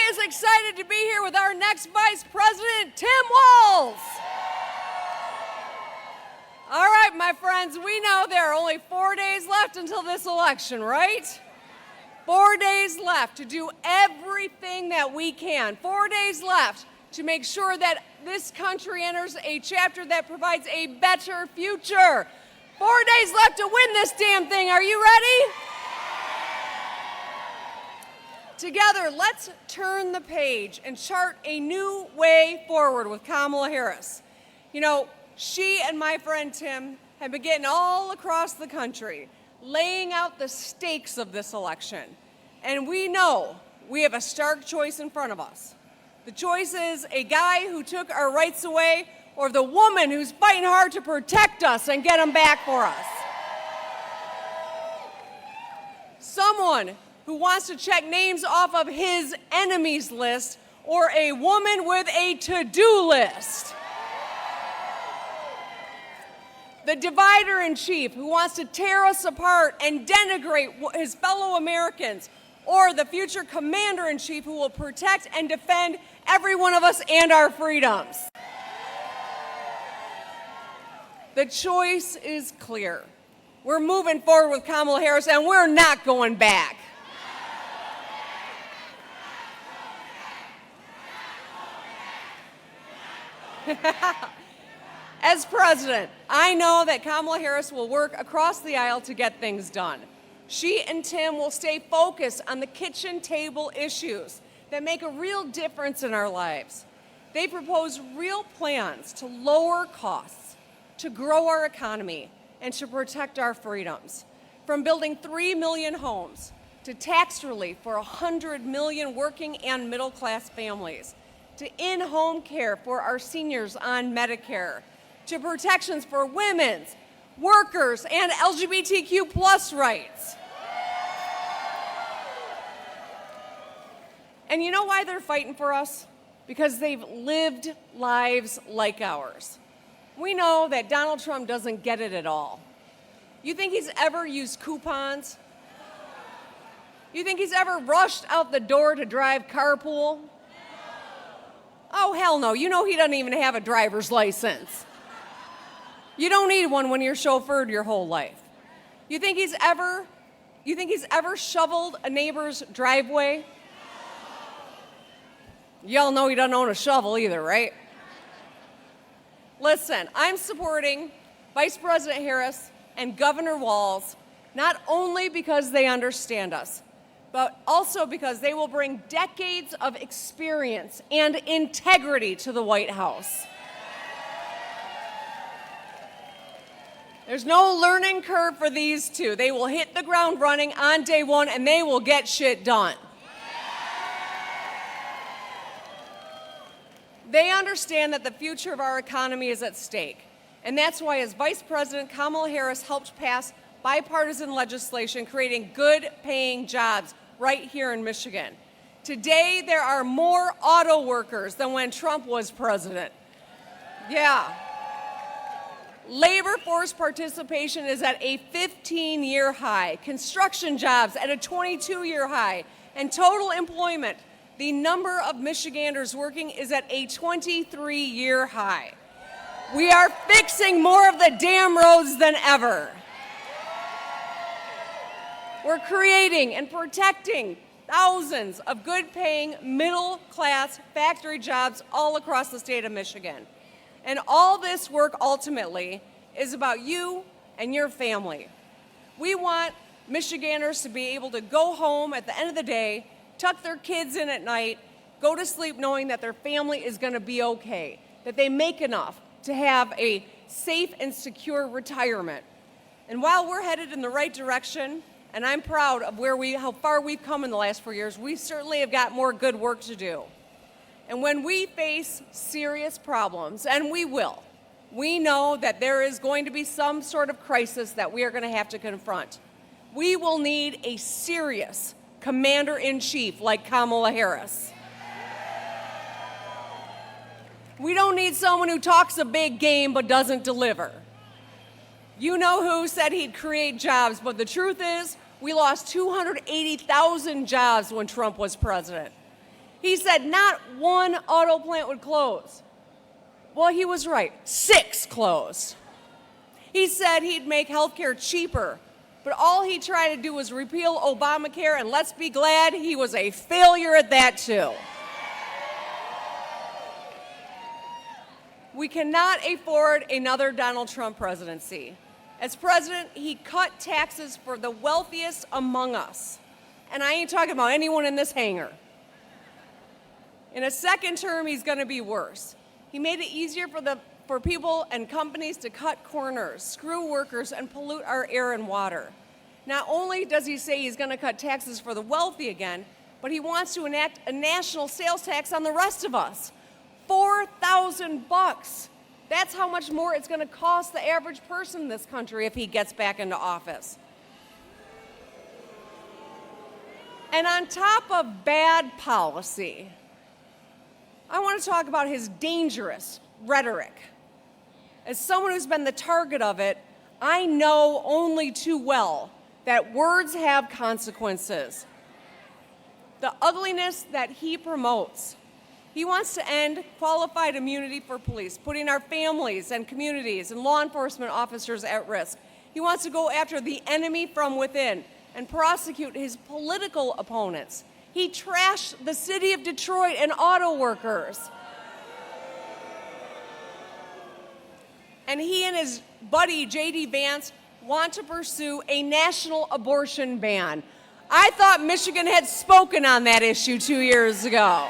is excited to be here with our next Vice President, Tim Walz. All right, my friends, we know there are only 4 days left until this election, right? 4 days left to do everything that we can. 4 days left to make sure that this country enters a chapter that provides a better future. 4 days left to win this damn thing. Are you ready? Together, let's turn the page and chart a new way forward with Kamala Harris. You know, she and my friend Tim have been getting all across the country, laying out the stakes of this election. And we know we have a stark choice in front of us. The choice is a guy who took our rights away, or the woman who's fighting hard to protect us and get them back for us. Someone who wants to check names off of his enemies list, or a woman with a to-do list. The divider-in-chief who wants to tear us apart and denigrate his fellow Americans, or the future commander-in-chief who will protect and defend every one of us and our freedoms. The choice is clear. We're moving forward with Kamala Harris, and we're not going back. As president, I know that Kamala Harris will work across the aisle to get things done. She and Tim will stay focused on the kitchen table issues that make a real difference in our lives. They propose real plans to lower costs, to grow our economy, and to protect our freedoms. From building 3 million homes to tax relief for 100 million working and middle-class families, to in-home care for our seniors on Medicare, to protections for women's, workers, and LGBTQ plus rights. And you know why they're fighting for us? Because they've lived lives like ours. We know that Donald Trump doesn't get it at all. You think he's ever used coupons? You think he's ever rushed out the door to drive carpool? Oh, hell no. You know he doesn't even have a driver's license. You don't need one when you're chauffeured your whole life. You think he's ever shoveled a neighbor's driveway? Y'all know he doesn't own a shovel either, right? Listen, I'm supporting Vice President Harris and Governor Walz not only because they understand us, but also because they will bring decades of experience and integrity to the White House. There's no learning curve for these two. They will hit the ground running on day one, and they will get shit done. They understand that the future of our economy is at stake, and that's why, as Vice President, Kamala Harris helped pass bipartisan legislation creating good-paying jobs right here in Michigan. Today, there are more auto workers than when Trump was president. Yeah. Labor force participation is at a 15-year high, construction jobs at a 22-year high, and total employment, the number of Michiganders working, is at a 23-year high. We are fixing more of the damn roads than ever. We're creating and protecting thousands of good-paying, middle-class factory jobs all across the state of Michigan. And all this work ultimately is about you and your family. We want Michiganders to be able to go home at the end of the day, tuck their kids in at night, go to sleep knowing that their family is going to be okay, that they make enough to have a safe and secure retirement. And while we're headed in the right direction, and I'm proud of how far we've come in the last 4 years, we certainly have got more good work to do. And when we face serious problems, and we will, we know that there is going to be some sort of crisis that we are going to have to confront. We will need a serious commander-in-chief like Kamala Harris. We don't need someone who talks a big game but doesn't deliver. You know who said he'd create jobs, but the truth is we lost 280,000 jobs when Trump was president. He said not one auto plant would close. Well, he was right. 6 closed. He said he'd make health care cheaper, but all he tried to do was repeal Obamacare, and let's be glad he was a failure at that too. We cannot afford another Donald Trump presidency. As president, he cut taxes for the wealthiest among us. And I ain't talking about anyone in this hangar. In a second term, he's going to be worse. He made it easier for people and companies to cut corners, screw workers, and pollute our air and water. Not only does he say he's going to cut taxes for the wealthy again, but he wants to enact a national sales tax on the rest of us. $4,000. That's how much more it's going to cost the average person in this country if he gets back into office. And on top of bad policy, I want to talk about his dangerous rhetoric. As someone who's been the target of it, I know only too well that words have consequences. The ugliness that he promotes. He wants to end qualified immunity for police, putting our families and communities and law enforcement officers at risk. He wants to go after the enemy from within and prosecute his political opponents. He trashed the city of Detroit and auto workers. And he and his buddy, J.D. Vance, want to pursue a national abortion ban. I thought Michigan had spoken on that issue 2 years ago.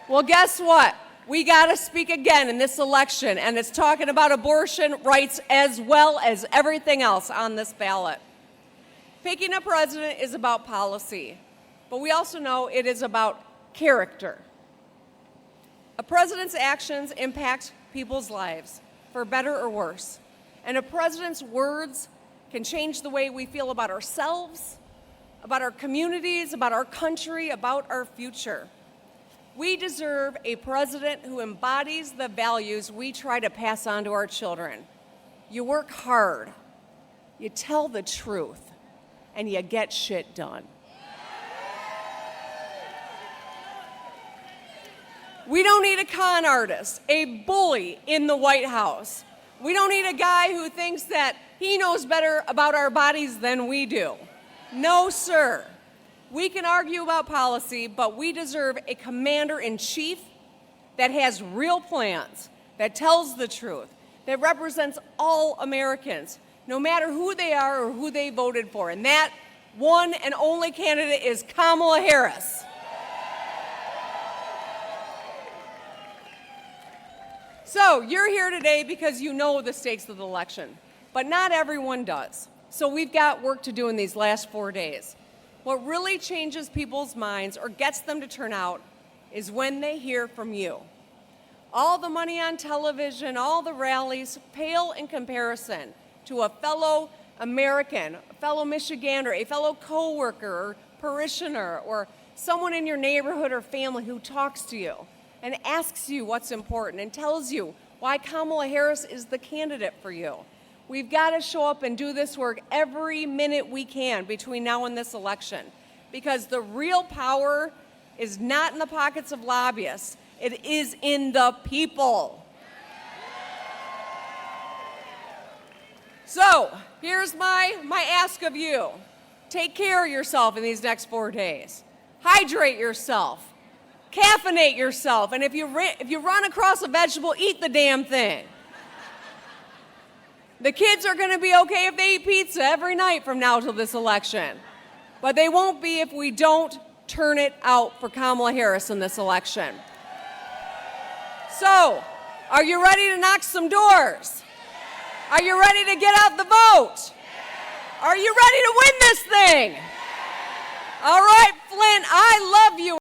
Well, guess what? We got to speak again in this election, and it's talking about abortion rights as well as everything else on this ballot. Picking a president is about policy, but we also know it is about character. A president's actions impact people's lives, for better or worse. And a president's words can change the way we feel about ourselves, about our communities, about our country, about our future. We deserve a president who embodies the values we try to pass on to our children. You work hard, you tell the truth, and you get shit done. We don't need a con artist, a bully in the White House. We don't need a guy who thinks that he knows better about our bodies than we do. No, sir. We can argue about policy, but we deserve a commander-in-chief that has real plans, that tells the truth, that represents all Americans, no matter who they are or who they voted for. And that one and only candidate is Kamala Harris. So you're here today because you know the stakes of the election, but not everyone does. So we've got work to do in these last 4 days. What really changes people's minds or gets them to turn out is when they hear from you. All the money on television, all the rallies pale in comparison to a fellow American, a fellow Michigander, a fellow coworker or parishioner, or someone in your neighborhood or family who talks to you and asks you what's important and tells you why Kamala Harris is the candidate for you. We've got to show up and do this work every minute we can between now and this election, because the real power is not in the pockets of lobbyists. It is in the people. So here's my ask of you. Take care of yourself in these next 4 days. Hydrate yourself. Caffeinate yourself. And if you run across a vegetable, eat the damn thing. The kids are going to be okay if they eat pizza every night from now till this election. But they won't be if we don't turn it out for Kamala Harris in this election. So, are you ready to knock some doors? Are you ready to get out the vote? Are you ready to win this thing? All right, Flint, I love you.